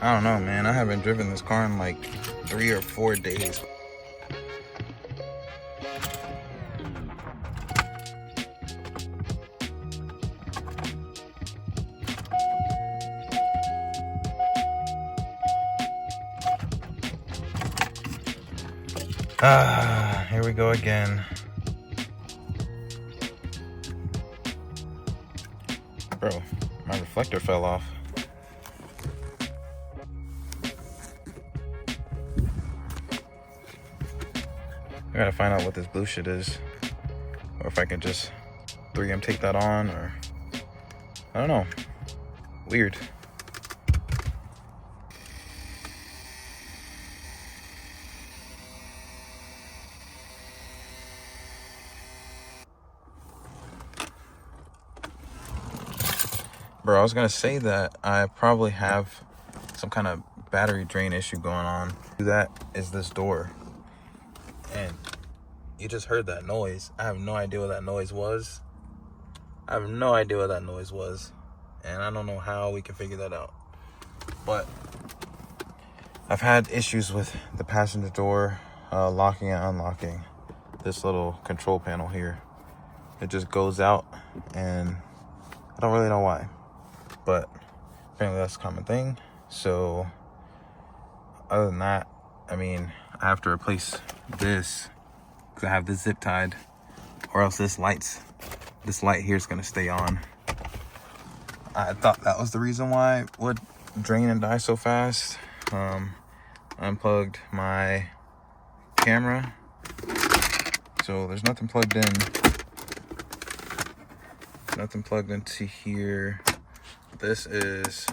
I don't know, man. I haven't driven this car in like 3 or 4 days. Here we go again. Bro, my reflector fell off. I gotta find out what this blue shit is. Or if I can just 3M take that on, or I don't know. Weird. Bro, I was gonna say that I probably have some kind of battery drain issue going on. That is this door. And you just heard that noise. I have no idea what that noise was. And I don't know how we can figure that out. But I've had issues with the passenger door locking and unlocking. This little control panel here. It just goes out, and I don't really know why. But apparently that's a common thing. So other than that, I mean, I have to replace this because I have this zip tied, or else this light here is going to stay on. I thought that was the reason why it would drain and die so fast. Unplugged my camera, so there's nothing plugged in. Nothing plugged into here. This is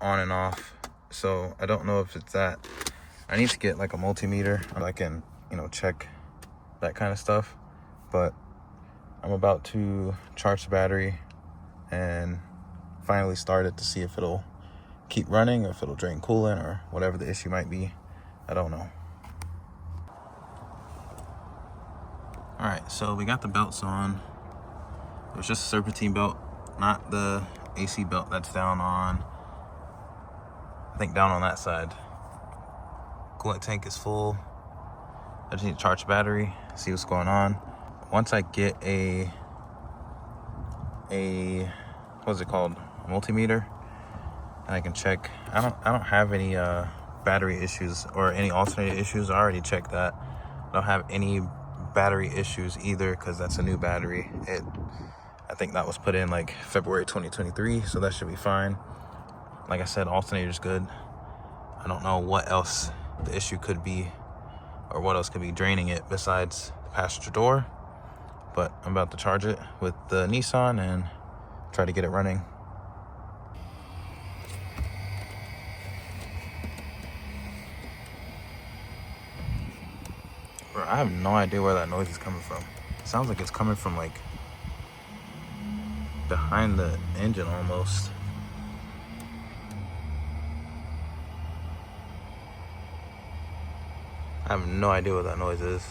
on and off, so I don't know if it's that. I need to get like a multimeter so I can, check that kind of stuff. But I'm about to charge the battery and finally start it to see if it'll keep running, or if it'll drain coolant, or whatever the issue might be. I don't know. All right, so we got the belts on. It was just a serpentine belt, not the AC belt that's down on, I think down on that side. Coolant tank is full. I just need to charge the battery, see what's going on. Once I get a what's it called, multimeter, and I can check. I don't have any battery issues or any alternator issues. I already checked that. I don't have any battery issues either, because that's a new battery. I think that was put in like February 2023, so that should be fine. Like I said, alternator's good. I don't know what else the issue could be, or what else could be draining it besides the passenger door. But I'm about to charge it with the Nissan and try to get it running. Bro, I have no idea where that noise is coming from. It sounds like it's coming from like behind the engine almost. I have no idea what that noise is.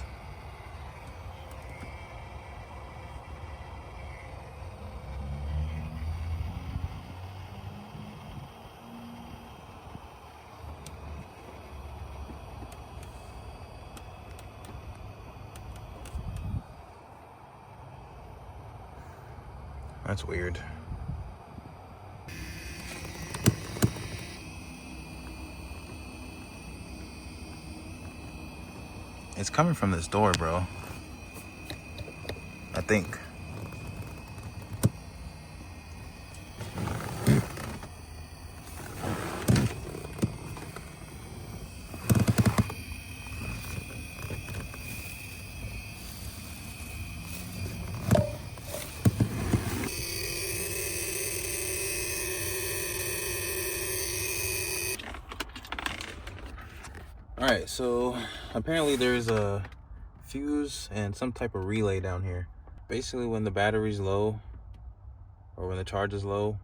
That's weird. It's coming from this door, bro. I think. Alright, so apparently there's a fuse and some type of relay down here. Basically, when the battery's low, or when the charge is low,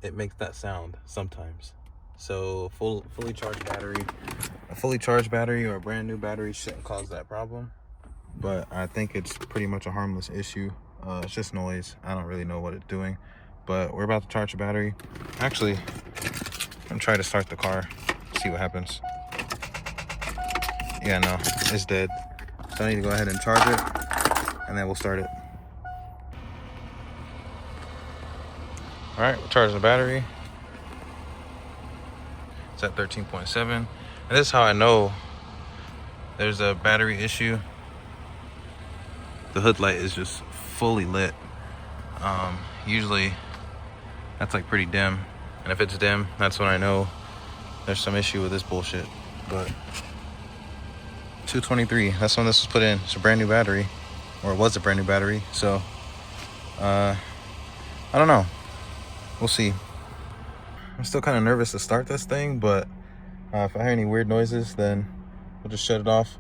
it makes that sound sometimes. So a fully charged battery or a brand new battery shouldn't cause that problem. But I think it's pretty much a harmless issue. It's just noise. I don't really know what it's doing. But we're about to charge the battery. Actually, I'm trying to start the car, see what happens. Yeah, no, it's dead. So I need to go ahead and charge it, and then we'll start it. All right, we're charging the battery. It's at 13.7. And this is how I know there's a battery issue. The hood light is just fully lit. Usually that's like pretty dim. And if it's dim, that's when I know there's some issue with this bullshit. But 223, that's when this was put in. It's a brand new battery, or it was a brand new battery. So, I don't know. We'll see. I'm still kind of nervous to start this thing, but if I hear any weird noises, then we'll just shut it off.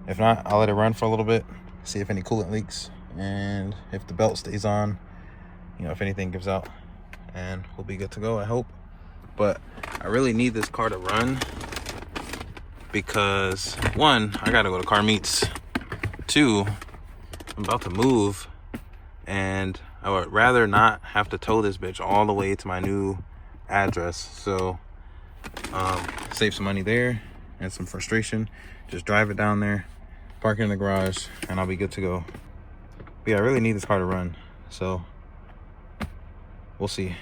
If not, I'll let it run for a little bit, see if any coolant leaks, and if the belt stays on, you know, if anything gives out, and we'll be good to go, I hope. But I really need this car to run because, one, I gotta go to car meets. Two, I'm about to move, and I would rather not have to tow this bitch all the way to my new address. So save some money there and some frustration. Just drive it down there, park it in the garage, and I'll be good to go. But yeah, I really need this car to run, so we'll see.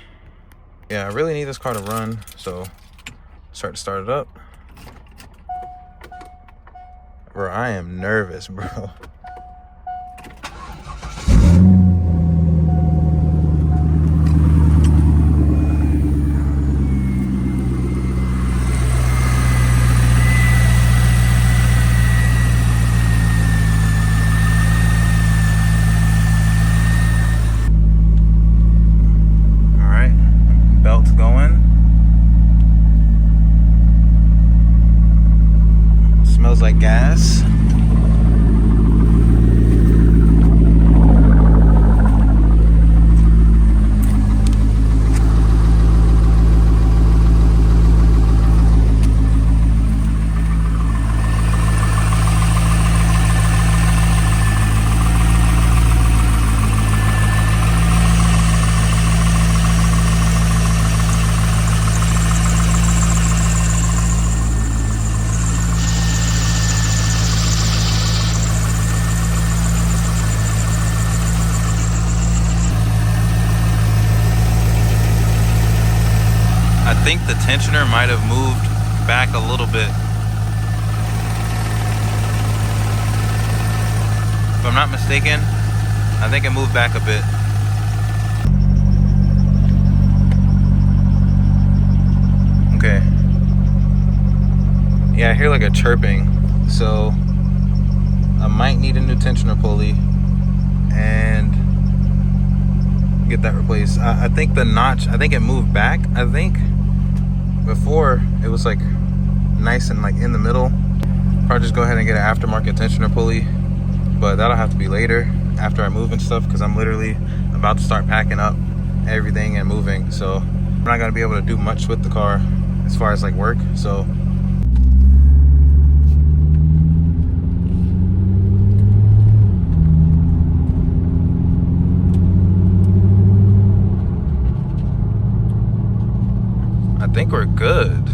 Yeah, I really need this car to run, so start it up. Bro, I am nervous, bro. Smells like gas. I think the tensioner might have moved back a little bit. If I'm not mistaken, I think it moved back a bit. Okay. Yeah, I hear like a chirping, so I might need a new tensioner pulley and get that replaced. I think the notch, I think it moved back. I think before it was like nice and like in the middle. Probably just go ahead and get an aftermarket tensioner pulley, but that'll have to be later after I move and stuff, because I'm literally about to start packing up everything and moving, so I'm not gonna be able to do much with the car as far as like work. So I think we're good.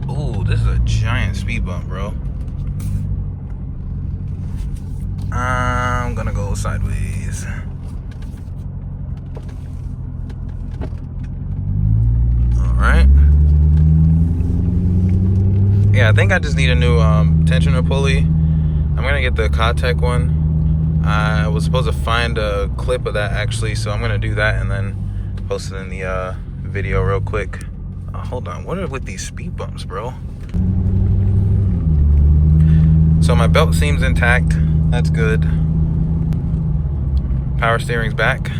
Ooh, this is a giant speed bump, bro. I'm gonna go sideways. All right. Yeah, I think I just need a new tensioner pulley. I'm gonna get the Cotec one. I was supposed to find a clip of that actually, so I'm gonna do that and then post it in the video real quick. Hold on, what are with these speed bumps, bro? So my belt seems intact. That's good. Power steering's back,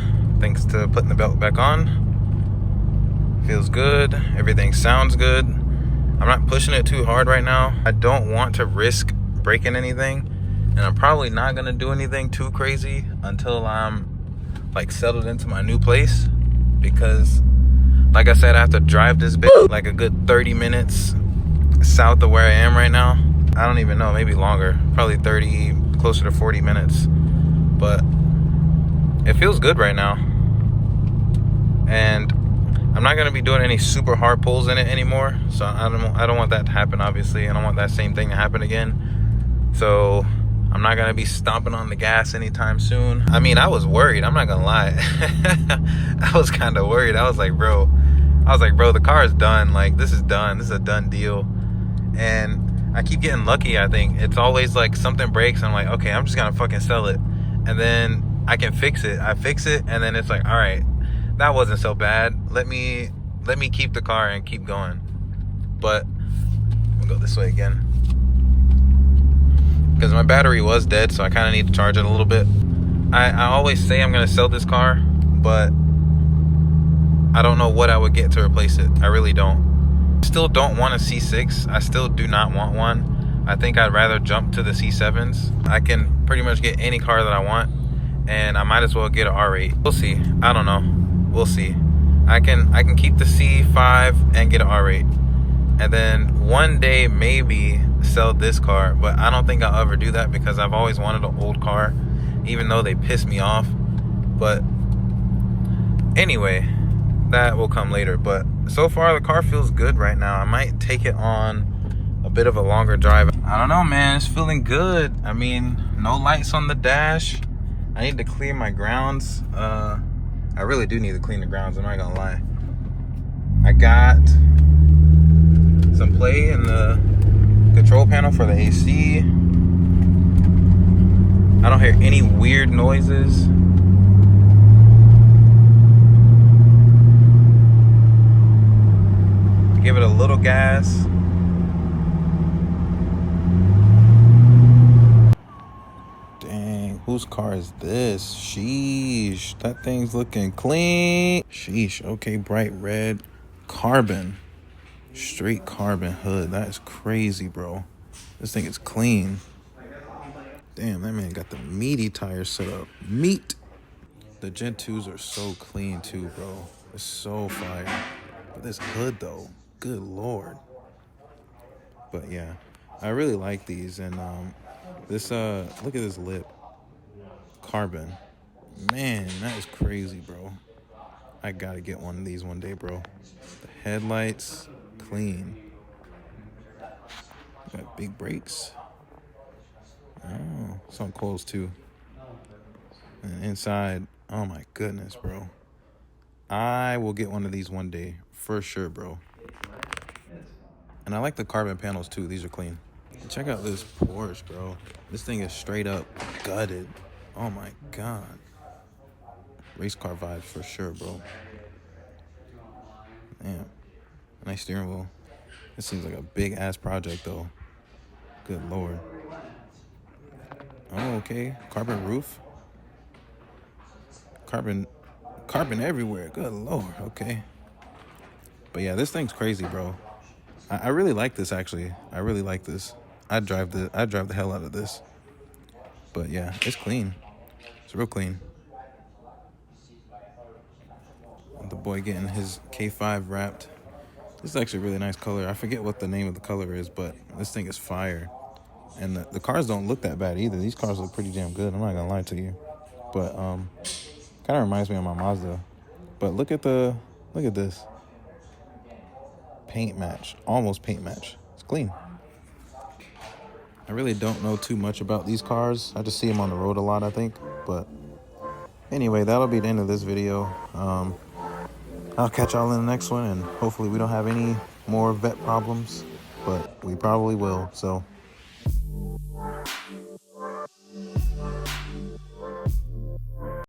thanks to putting the belt back on. Feels good. Everything sounds good. I'm not pushing it too hard right now. I don't want to risk breaking anything, and I'm probably not gonna do anything too crazy until I'm like settled into my new place, because like I said, I have to drive this bit like a good 30 minutes south of where I am right now. I don't even know, maybe longer, probably 30, closer to 40 minutes. But it feels good right now. And I'm not gonna be doing any super hard pulls in it anymore. So I don't want that to happen, obviously. I don't want that same thing to happen again. So I'm not gonna be stomping on the gas anytime soon. I mean, I was worried, I'm not gonna lie. I was kind of worried. I was like, bro, the car is done. Like, this is done. This is a done deal. And I keep getting lucky, I think. It's always like something breaks, and I'm like, okay, I'm just gonna fucking sell it. And then I can fix it. I fix it, and then it's like, all right, that wasn't so bad. Let me keep the car and keep going. But I'm gonna go this way again. Because my battery was dead, so I kind of need to charge it a little bit. I always say I'm gonna sell this car, but I don't know what I would get to replace it. I really don't. Still don't want a C6. I still do not want one. I think I'd rather jump to the C7s. I can pretty much get any car that I want, and I might as well get an R8. We'll see. I don't know. We'll see. I can keep the C5 and get an R8, and then one day maybe sell this car. But I don't think I'll ever do that because I've always wanted an old car, even though they piss me off. But anyway, that will come later. But so far the car feels good right now. I might take it on a bit of a longer drive. I don't know, man. It's feeling good. I mean, no lights on the dash. I need to clear my grounds. I really do need to clean the grounds, I'm not gonna lie. I got some play in the control panel for the AC. I don't hear any weird noises. Give it a little gas. Dang, whose car is this? Sheesh, that thing's looking clean. Sheesh, okay, bright red. Carbon. Straight carbon hood. That is crazy, bro. This thing is clean. Damn, that man got the meaty tires set up. Meat. The Gen 2s are so clean too, bro. It's so fire. But this hood though, good lord. But yeah, I really like these. And this look at this lip. Carbon. Man, that is crazy, bro. I gotta get one of these one day, bro. The headlights, clean. Got big brakes. Oh, some coils too. And inside, oh my goodness, bro. I will get one of these one day, for sure, bro. And I like the carbon panels too. These are clean. Check out this Porsche, bro. This thing is straight up gutted. Oh my god. Race car vibes for sure, bro. Damn. Nice steering wheel. This seems like a big ass project though. Good lord. Oh, okay. Carbon roof. Carbon everywhere. Good lord. Okay. But yeah, this thing's crazy, bro. I really like this actually. I really like this. I'd drive the hell out of this. But yeah, it's clean. It's real clean. The boy getting his K5 wrapped. This is actually a really nice color. I forget what the name of the color is, but this thing is fire. And the cars don't look that bad either. These cars look pretty damn good. I'm not gonna lie to you. But kind of reminds me of my Mazda. But look at this. Paint match. Almost paint match. It's clean. I really don't know too much about these cars. I just see them on the road a lot, I think. But anyway, that'll be the end of this video. I'll catch y'all in the next one, and hopefully we don't have any more vet problems, but we probably will. So